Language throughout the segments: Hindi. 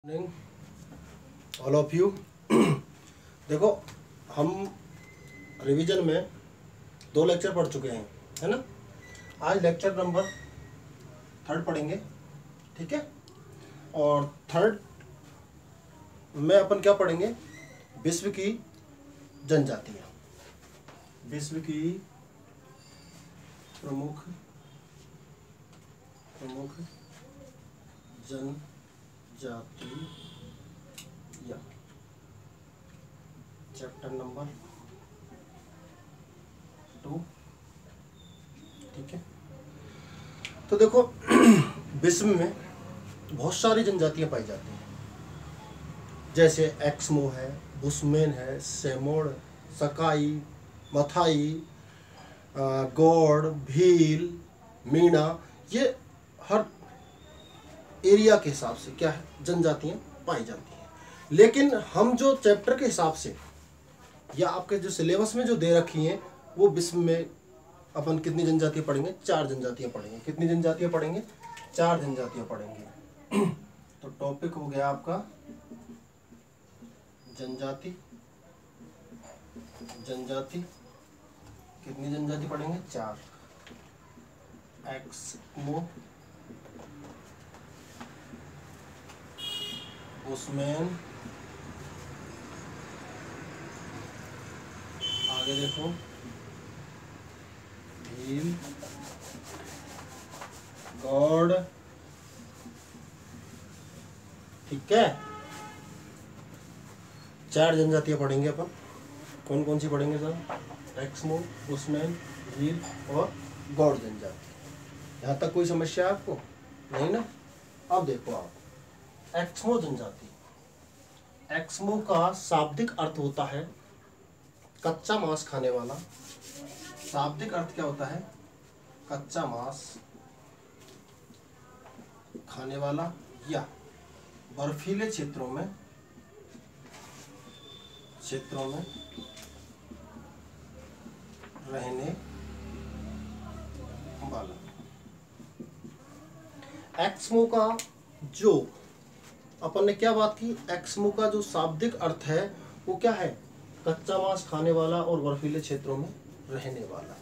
All of you. देखो, हम रिवीजन में 2 लेक्चर पढ़ चुके हैं, है ना। आज लेक्चर नंबर 3 पढ़ेंगे, ठीक है। और 3 में अपन क्या पढ़ेंगे? विश्व की जनजातियाँ, विश्व की प्रमुख जनजाति या चैप्टर नंबर 2, ठीक है। तो देखो, विश्व में बहुत सारी जनजातियां पाई जाती हैं, जैसे एक्समो है, बुशमैन है, सेमोड, सकाई, मथाई, गौड़, भील, मीणा। ये हर एरिया के हिसाब से क्या है, जनजातियां पाई जाती हैं। लेकिन हम जो चैप्टर के हिसाब से या आपके जो सिलेबस में जो दे रखी हैं, वो विश्व में अपन कितनी जनजातियां पढ़ेंगे? 4 जनजातियां पढ़ेंगे। कितनी जनजातियां पढ़ेंगे? 4 जनजातियां पढ़ेंगे। तो टॉपिक हो गया आपका जनजाति। कितनी जनजाति पढ़ेंगे? 4। एक्समो, बुशमैन, आगे देखो भील, गौड़, ठीक है। 4 जनजातियां पढ़ेंगे अपन। कौन कौन सी पढ़ेंगे सर? एक्समो, बुशमैन, भील और गौड़ जनजाति। यहाँ तक कोई समस्या है आपको? नहीं ना। अब देखो आप, एक्समो जनजाति। एक्समो का शाब्दिक अर्थ होता है कच्चा मांस खाने वाला। शाब्दिक अर्थ क्या होता है? कच्चा मांस खाने वाला या बर्फीले क्षेत्रों में रहने वाला। एक्समो का जो अपन ने क्या बात की, एक्समो का जो शाब्दिक अर्थ है वो क्या है? कच्चा मांस खाने वाला और बर्फीले क्षेत्रों में रहने वाला,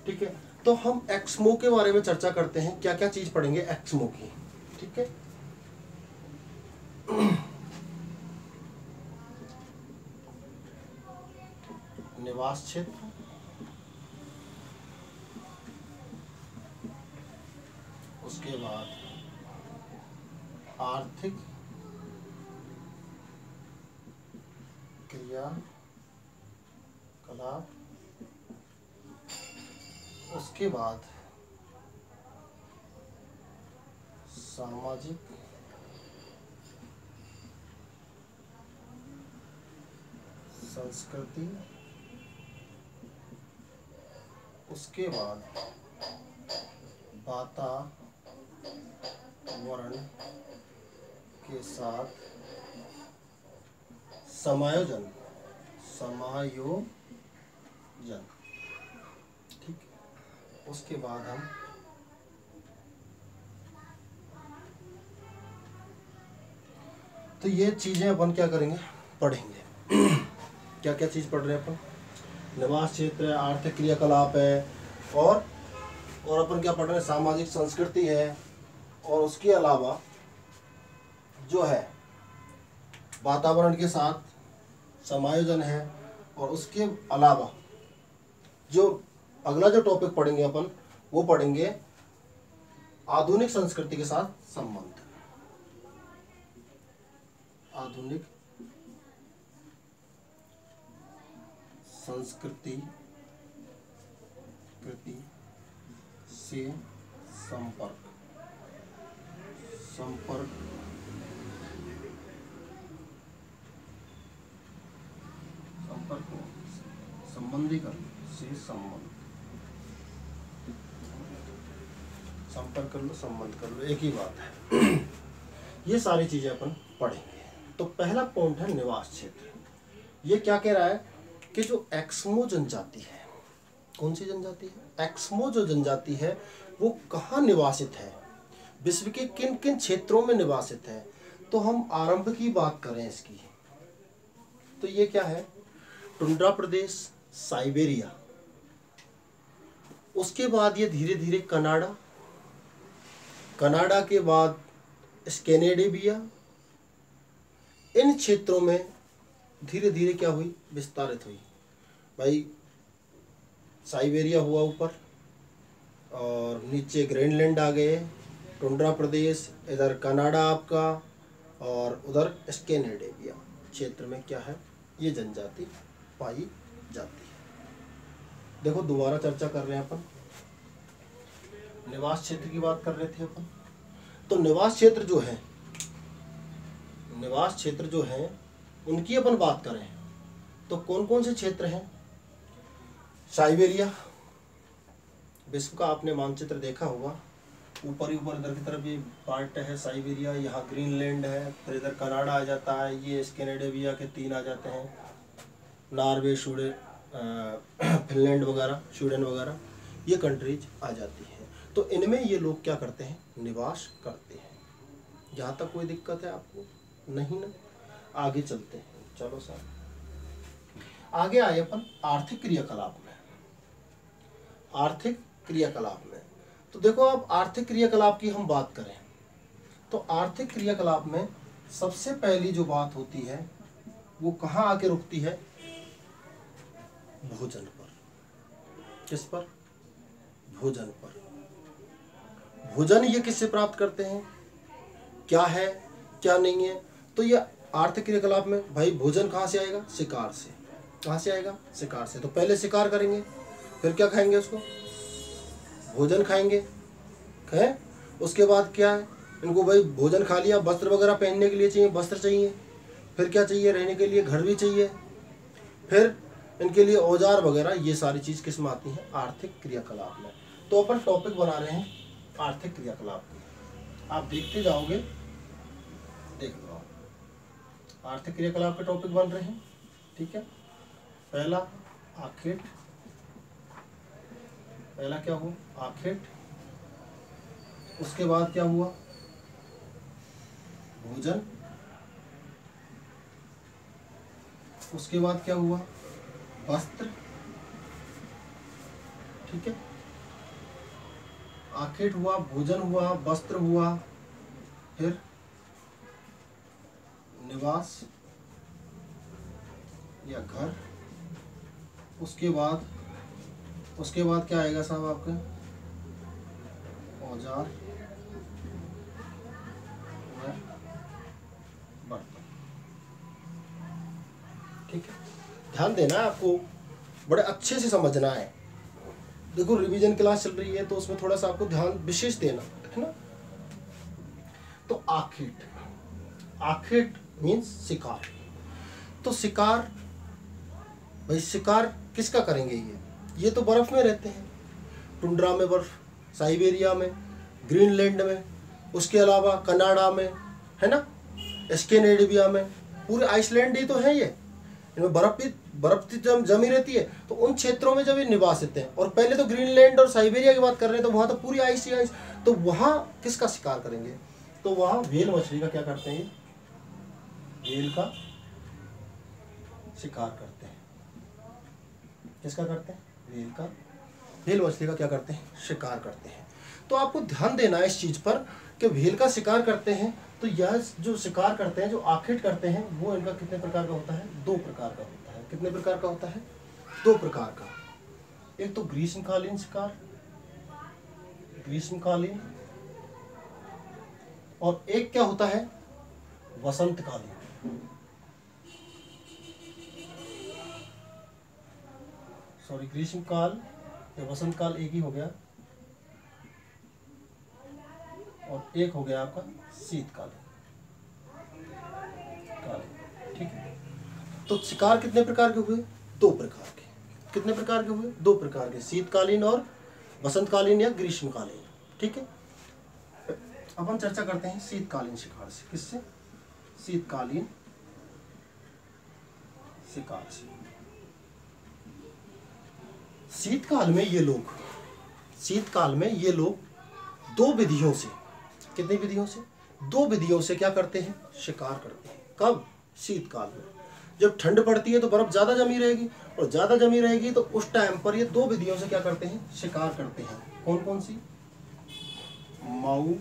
ठीक है। तो हम एक्समो के बारे में चर्चा करते हैं। क्या क्या चीज पढ़ेंगे एक्समो की, ठीक है। निवास क्षेत्र, उसके बाद आर्थिक क्रियाकलाप, उसके बाद सामाजिक संस्कृति, उसके बाद वातावरण के साथ समायोजन, ठीक है। उसके बाद हम तो ये चीजें अपन क्या करेंगे? पढ़ेंगे। क्या क्या चीज पढ़ रहे हैं अपन? निवास क्षेत्र है, आर्थिक क्रियाकलाप है, और अपन क्या पढ़ रहे हैं? सामाजिक संस्कृति है, और उसके अलावा जो है वातावरण के साथ समायोजन है, और उसके अलावा जो अगला जो टॉपिक पढ़ेंगे अपन, वो पढ़ेंगे आधुनिक संस्कृति के साथ संबंध। आधुनिक संस्कृति से संपर्क संबंधी कर से संबंध, संपर्क कर लो, संबंध कर लो, एक ही बात है। ये सारी चीजें अपन पढ़ेंगे। तो पहला पॉइंट है निवास क्षेत्र। ये क्या कह रहा है कि जो एक्समो जनजाति है, कौन सी जनजाति है? एक्समो जो जनजाति है वो कहाँ निवासित है, विश्व के किन किन क्षेत्रों में निवासित है। तो हम आरंभ की बात करें इसकी, तो ये क्या है, टुंड्रा प्रदेश, साइबेरिया, उसके बाद ये धीरे धीरे कनाडा, कनाडा के बाद स्कैंडिनेविया, इन क्षेत्रों में धीरे धीरे क्या हुई, विस्तारित हुई। भाई साइबेरिया हुआ ऊपर, और नीचे ग्रीनलैंड आ गए, टुंड्रा प्रदेश, इधर कनाडा आपका, और उधर स्कैंडिनेविया क्षेत्र में क्या है, ये जनजाति पाई जाती है। देखो दोबारा चर्चा कर रहे हैं अपन, निवास क्षेत्र की बात कर रहे थे अपन। तो निवास क्षेत्र जो है, निवास क्षेत्र जो है उनकी अपन बात करें तो कौन कौन से क्षेत्र हैं। साइबेरिया, विश्व का आपने मानचित्र देखा होगा, ऊपर ही ऊपर इधर की तरफ ये पार्ट है साइबेरिया, यहाँ ग्रीनलैंड है, फिर इधर कनाडा आ जाता है, ये स्कैंडिनेविया के 3 आ जाते हैं, नॉर्वे, फिनलैंड वगैरह, स्वीडन वगैरह, ये कंट्रीज आ जाती हैं। तो इनमें ये लोग क्या करते हैं, निवास करते हैं। यहाँ तक कोई दिक्कत है आपको? नहीं ना? आगे चलते हैं, चलो सर आगे आए अपन आर्थिक क्रियाकलाप में। आर्थिक क्रियाकलाप में तो देखो, अब आर्थिक क्रियाकलाप की हम बात करें तो आर्थिक क्रियाकलाप में सबसे पहली जो बात होती है वो कहाँ आके रुकती है, भोजन पर। किस पर? भोजन पर। भोजन ये किससे प्राप्त करते हैं, क्या है क्या नहीं है, तो ये आर्थिक क्रियाकलाप में भाई भोजन कहाँ से आएगा, शिकार से। कहाँ से आएगा, शिकार से। तो पहले शिकार करेंगे, फिर क्या खाएंगे, उसको भोजन खाएंगे, है? उसके बाद क्या है, इनको भाई भोजन खा लिया, वस्त्र वगैरह पहनने के लिए चाहिए, वस्त्र चाहिए, फिर क्या चाहिए, रहने के लिए घर भी चाहिए, फिर इनके लिए औजार वगैरह, ये सारी चीज़ किस में आती हैं, आर्थिक क्रियाकलाप में। तो अपन टॉपिक बना रहे हैं आर्थिक क्रियाकलाप की, आप देखते जाओगे, देख लो आर्थिक क्रियाकलाप के टॉपिक बन रहे हैं, ठीक है। पहला आखेट, पहला क्या हुआ, आखेट। उसके बाद क्या हुआ, भोजन। उसके बाद क्या हुआ, वस्त्र, ठीक है। आखेट हुआ, भोजन हुआ, वस्त्र हुआ, फिर निवास या घर। उसके बाद क्या आएगा साहब आपका, औजार या बर्तन, ठीक है। ध्यान देना है, आपको बड़े अच्छे से समझना है। देखो रिवीजन क्लास चल रही है तो उसमें थोड़ा सा आपको ध्यान विशेष देना है ना। तो आखेट, आखेट मीन्स शिकार। तो शिकार, भाई शिकार किसका करेंगे, ये तो बर्फ में रहते हैं, टुंड्रा में बर्फ, साइबेरिया में, ग्रीनलैंड में, उसके अलावा कनाडा में, है ना, स्कैंडिनेविया में, पूरे आइसलैंड ही तो है ये, इनमें बर्फ जमी रहती है। तो उन क्षेत्रों में जब ये निवासित हैं, और पहले तो ग्रीनलैंड और साइबेरिया की बात कर रहे हैं, तो वहाँ तो पूरी आइस ही आइस, तो वहाँ किसका शिकार करेंगे, तो वहाँ व्हेल मछली का क्या करते हैं, व्हेल का शिकार करते हैं। किसका करते हैं, व्हेल का, व्हेल मछली का क्या करते हैं, शिकार करते हैं। तो आपको ध्यान देना है इस चीज पर कि व्हेल का शिकार करते हैं, तो यह जो शिकार करते हैं, जो आखेट करते हैं, वो इनका कितने प्रकार का होता है, 2 प्रकार का होता है। कितने प्रकार का होता है, 2 प्रकार का। एक तो ग्रीष्मकालीन शिकार, ग्रीष्मकालीन, और एक क्या होता है, वसंतकालीन। सॉरी, ग्रीष्मकाल या वसंतकाल एक ही हो गया, और एक हो गया आपका शीतकाल, ठीक है। तो शिकार कितने प्रकार के हुए, 2 प्रकार के। कितने प्रकार के हुए, 2 प्रकार के, शीतकालीन और वसंतकालीन या ग्रीष्मकालीन, ठीक है। अब हम चर्चा करते हैं शीतकालीन शिकार से। किससे, शीतकालीन शिकार से। शीतकाल में ये लोग 2 विधियों से, कितनी विधियों से, दो विधियों से क्या करते हैं, शिकार करते हैं। कब, शीतकाल में। जब ठंड पड़ती है तो बर्फ ज़्यादा जमी रहेगी, और ज़्यादा जमी रहेगी तो उस टाइम पर ये दो विधियों से क्या करते हैं, शिकार करते हैं। कौन कौन सी, माऊ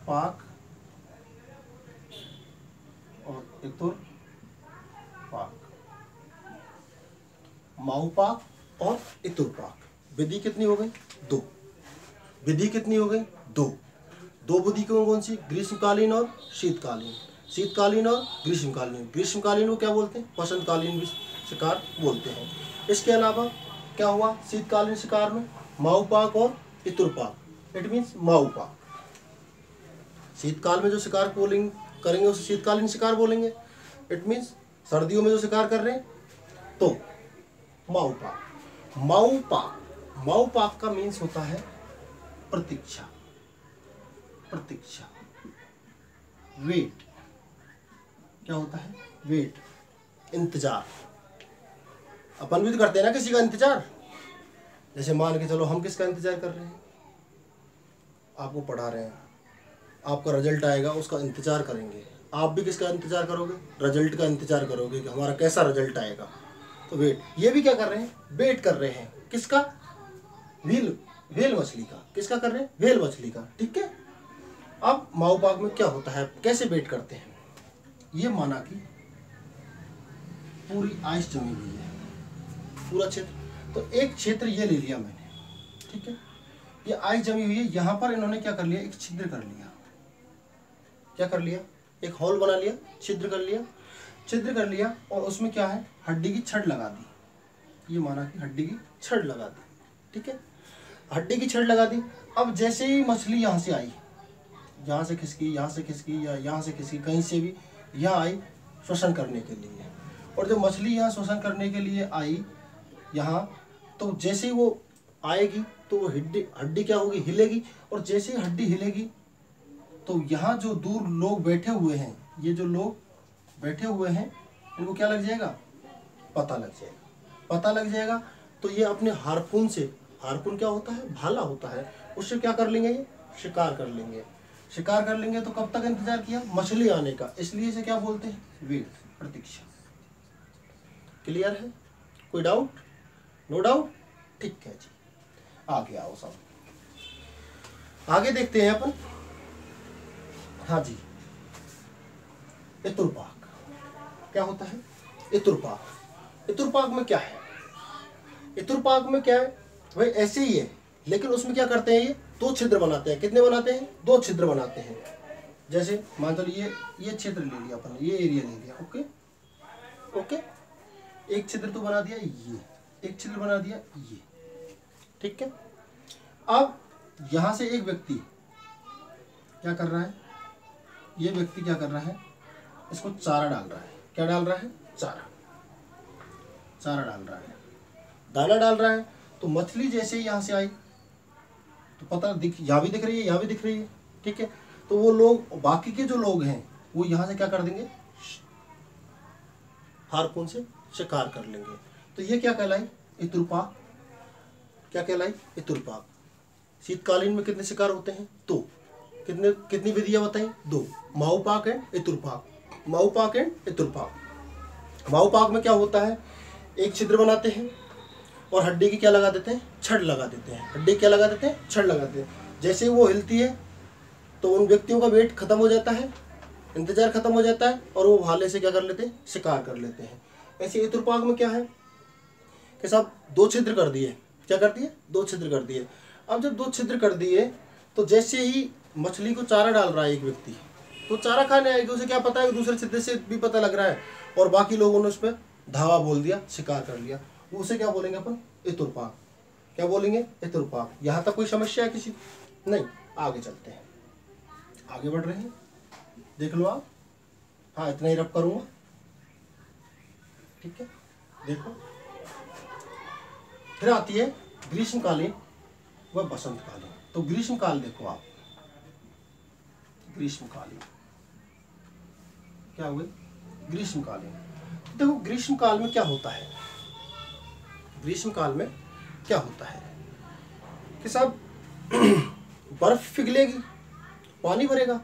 पाक और इतुर पाक। माऊ पाक और इतुर पाक। विधि कितनी हो गई, दो। विधि कितनी हो गई, दो। दो विधि कौन सी, ग्रीष्मकालीन और शीतकालीन। शीतकालीन और ग्रीष्मकालीन। ग्रीष्मकालीन को क्या बोलते हैं, वसंतकालीन भी शिकार बोलते हैं। इसके अलावा क्या हुआ, शीतकालीन शिकार में माऊ पाक और इतुर पाक। इट मीन्स माऊ पाक। शीतकाल में जो शिकार करेंगे उसे शीतकालीन शिकार बोलेंगे। इट मीन्स सर्दियों में जो शिकार कर रहे हैं तो माऊ पाक। माऊ पाक का मीन्स होता है प्रतीक्षा, प्रतीक्षा, वेट। क्या होता है, वेट, इंतजार। अपन भी तो करते हैं ना किसी का इंतजार। जैसे मान के चलो हम किसका इंतजार कर रहे हैं, आपको पढ़ा रहे हैं, आपका रिजल्ट आएगा उसका इंतजार करेंगे। आप भी किसका इंतजार करोगे, रिजल्ट का इंतजार करोगे कि हमारा कैसा रिजल्ट आएगा। तो वेट, ये भी क्या कर रहे हैं, वेट कर रहे हैं। किसका, व्हेल मछली का। किसका कर रहे हैं, व्हेल मछली का। ठीक है। अब माऊ पाक में क्या होता है, कैसे वेट करते हैं, ये माना कि पूरी आइस जमी हुई है, पूरा क्षेत्र। तो एक क्षेत्र ये ले लिया मैंने, ठीक है, ये आइस जमी हुई है। यहाँ पर इन्होंने क्या कर लिया, एक छिद्र कर लिया। क्या कर लिया, एक होल बना लिया, छिद्र कर लिया। छिद्र कर लिया और उसमें क्या है, हड्डी की छड़ लगा दी। ये माना कि हड्डी की छड़ लगा दी। ठीक है, हड्डी की छड़ लगा दी। अब जैसे ही मछली यहाँ से आई, यहाँ से खिसकी, यहाँ से खिसकी, या यहाँ से खिसकी, कहीं से भी यहाँ आई श्वसन करने के लिए। और जब मछली यहाँ श्वसन करने के लिए आई यहाँ, तो जैसे ही वो आएगी तो वो हड्डी क्या होगी, हिलेगी। और जैसे ही हड्डी हिलेगी तो यहाँ जो दूर लोग बैठे हुए हैं, ये जो लोग बैठे हुए हैं, इनको क्या लग जाएगा, पता लग जाएगा। पता लग जाएगा तो ये अपने हार्पून से, हार्पून क्या होता है, भाला होता है, उससे क्या कर लेंगे, ये शिकार कर लेंगे। शिकार कर लेंगे तो कब तक इंतजार किया, मछली आने का। इसलिए इसे क्या बोलते हैं, वेट, प्रतीक्षा। क्लियर है, कोई डाउट, नो डाउट। ठीक है जी, आगे आओ सब, आगे देखते हैं अपन। हाँ जी, इतुरपाक क्या होता है, इतुरपाक। इतुरपाक में क्या है, इतुरपाक में क्या है, भाई ऐसे ही है, लेकिन उसमें क्या करते हैं, ये दो छिद्र बनाते हैं। कितने बनाते हैं, दो छिद्र बनाते हैं। जैसे मान लो ये क्षेत्र ले लिया अपन, ये एरिया ले लिया। ओके ओके, एक छिद्र तो बना दिया, ये एक छिद्र बना दिया, ये। ठीक है। अब यहां से एक व्यक्ति क्या कर रहा है, ये व्यक्ति क्या कर रहा है, इसको चारा डाल रहा है। क्या डाल रहा है, चारा, चारा डाल रहा है, दाना डाल रहा है। तो मछली जैसे ही यहाँ से आई तो पता यहाँ भी दिख रही है, यहाँ भी दिख रही है। ठीक है, तो वो लोग, बाकी के जो लोग हैं, वो यहाँ से क्या कर देंगे, हार्पून से शिकार कर लेंगे। तो ये क्या कहलाई, इतुरपाक। क्या कहलाई, इतुरपाक। शीतकालीन में कितने शिकार होते हैं, तो कितनी विधियां बताई, दो, माऊ पाक एंड इतुरपाक। माऊ पाक एंड इतुरपाक। माऊ पाक में क्या होता है, एक छिद्र बनाते हैं और हड्डी की क्या लगा देते हैं, छड़ लगा देते हैं। हड्डी क्या लगा देते हैं, छड़ लगा देते हैं। जैसे ही वो हिलती है तो उन व्यक्तियों का वेट खत्म हो जाता है, इंतजार खत्म हो जाता है, और वो भाले से क्या कर लेते हैं, शिकार कर लेते हैं। ऐसे इतुरपाक में क्या है कि साहब दो छिद्र कर दिए। क्या कर दिए, दो छिद्र कर दिए। अब जब दो छिद्र कर दिए तो जैसे ही मछली को चारा डाल रहा है एक व्यक्ति, तो चारा खाने आएगी, उसे क्या पता है, दूसरे छिद्र से भी पता लग रहा है, और बाकी लोगों ने उस पर धावा बोल दिया, शिकार कर लिया। उसे क्या बोलेंगे अपन, इतुरपाक। क्या बोलेंगे, इतुरपाक। यहाँ तक कोई समस्या है किसी, नहीं। आगे चलते हैं, आगे बढ़ रहे हैं, देख लो आप। हाँ, इतना ही रब करूँगा। ठीक है, देखो फिर आती है ग्रीष्मकालीन व बसंतकालीन। तो ग्रीष्मकाल देखो आप, ग्रीष्मकालीन क्या हुए, ग्रीष्मकालीन। देखो ग्रीष्मकाल में क्या होता है, ग्रीष्मकाल में क्या होता है कि साहब बर्फ पिघलेगी, पानी भरेगा,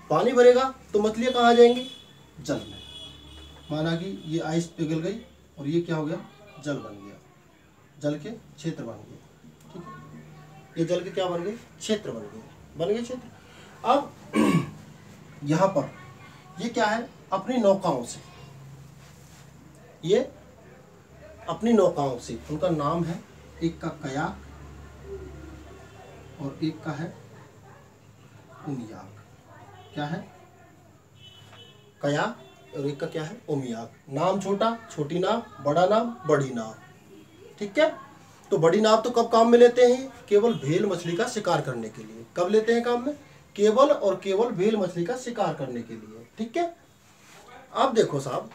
पानी भरेगा तो मछलियाँ कहाँ आ जाएंगी, जल में। माना कि ये आइस पिघल गई और ये क्या हो गया, जल बन गया, जल के क्षेत्र बन गए, ठीक है। ये जल के क्या बन गए, क्षेत्र बन गए क्षेत्र। अब यहाँ पर ये क्या है, अपनी नौकाओं से, ये अपनी नौकाओं से, उनका नाम है, एक का कयाक और एक का है उमियाक। क्या है, कयाक और एक का क्या है, उमियाक। नाम छोटा, छोटी नाव, बड़ा नाम, बड़ी नाव, ठीक है। तो बड़ी नाव तो कब काम में लेते हैं, केवल भेल मछली का शिकार करने के लिए। कब लेते हैं काम में, केवल और केवल भेल मछली का शिकार करने के लिए, ठीक है। अब देखो साहब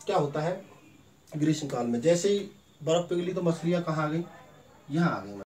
क्या होता है ग्रीष्म काल में, जैसे ही बर्फ पिघली तो मछलियां कहाँ आ गई, यहाँ आ गई।